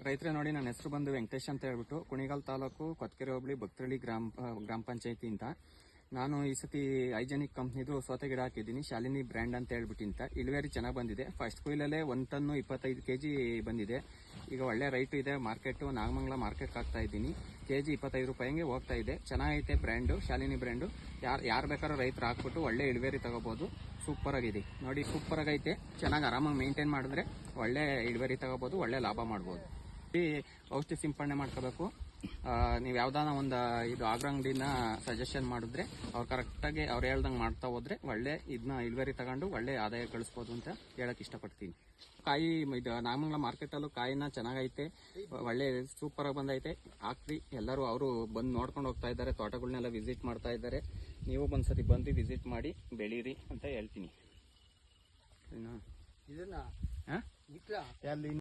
ರೈತರೇ ನೋಡಿ, ನನ್ನ ಹೆಸರು ಬಂದು ವೆಂಕಟೇಶ್ ಅಂತ ಹೇಳ್ಬಿಟ್ಟು ಕುಣಿಗಲ್ ತಾಲೂಕು ಕೊತ್ಕೆರೆ ಹೋಬಳಿ ಭಕ್ತಳ್ಳಿ ಗ್ರಾಮ ಪಂಚಾಯತಿ ಅಂತ. ನಾನು ಈ ಸತಿ ಹೈಜೆನಿಕ್ ಕಂಪ್ನಿದು ಸೋತೆ ಗಿಡ ಹಾಕಿದ್ದೀನಿ, ಶಾಲಿನಿ ಬ್ರ್ಯಾಂಡ್ ಅಂತ ಹೇಳ್ಬಿಟ್ಟು. ಇಳುವರಿ ಚೆನ್ನಾಗಿ ಬಂದಿದೆ. ಫಸ್ಟ್ ಕೊಯ್ಲಲ್ಲೇ 1 ಟನ್ನು 25 kg ಬಂದಿದೆ. ಈಗ ಒಳ್ಳೆ ರೈಟ್ ಇದೆ. ಮಾರ್ಕೆಟ್ ನಾಗಮಂಗಲ ಮಾರ್ಕೆಟ್ ಹಾಕ್ತಾ ಇದ್ದೀನಿ. kg 25 ರೂಪಾಯಿಗೆ ಹೋಗ್ತಾ ಇದೆ. ಚೆನ್ನಾಗೈತೆ ಬ್ರ್ಯಾಂಡು, ಶಾಲಿನಿ ಬ್ರ್ಯಾಂಡು. ಯಾರು ಬೇಕಾದ್ರೂ ರೈತರು ಹಾಕ್ಬಿಟ್ಟು ಒಳ್ಳೆ ಇಳುವರಿ ತಗೋಬಹುದು. ಸೂಪರ್ ಆಗಿದೆ ನೋಡಿ, ಸೂಪರ್ ಆಗೈತೆ. ಚೆನ್ನಾಗಿ ಆರಾಮಾಗಿ ಮೇಂಟೈನ್ ಮಾಡಿದ್ರೆ ಒಳ್ಳೆ ಇಳುವರಿ ತಗೋಬಹುದು, ಒಳ್ಳೆ ಲಾಭ ಮಾಡ್ಬೋದು. ಔಷಧಿ ಸಿಂಪಡಣೆ ಮಾಡ್ಕೋಬೇಕು. ನೀವು ಯಾವ್ದಾನ ಒಂದು ಇದು ಆಗ್ರಂಗಡಿನ ಸಜೆಷನ್ ಮಾಡಿದ್ರೆ ಅವ್ರು ಕರೆಕ್ಟಾಗಿ ಅವ್ರು ಹೇಳ್ದಂಗೆ ಮಾಡ್ತಾ ಹೋದ್ರೆ ಒಳ್ಳೆ ಇದನ್ನ ಇಳುವರಿ ತಗೊಂಡು ಒಳ್ಳೆ ಆದಾಯ ಗಳಿಸ್ಬೋದು ಅಂತ ಹೇಳಕ್ ಇಷ್ಟಪಡ್ತೀನಿ. ಕಾಯಿ ಇದು ನಾಗಮಂಗಲ ಮಾರ್ಕೆಟಲ್ಲೂ ಕಾಯಿನ ಚೆನ್ನಾಗೈತೆ, ಒಳ್ಳೆ ಸೂಪರ್ ಆಗಿ ಬಂದೈತೆ. ಹಾಕ್ರಿ ಎಲ್ಲರೂ, ಅವರು ಬಂದು ನೋಡ್ಕೊಂಡು ಹೋಗ್ತಾ ಇದ್ದಾರೆ, ತೋಟಗಳನ್ನೆಲ್ಲ ವಿಸಿಟ್ ಮಾಡ್ತಾ ಇದ್ದಾರೆ. ನೀವು ಒಂದ್ಸತಿ ಬಂದು ವಿಸಿಟ್ ಮಾಡಿ ಬೆಳೀರಿ ಅಂತ ಹೇಳ್ತೀನಿ. ಇದನ್ನ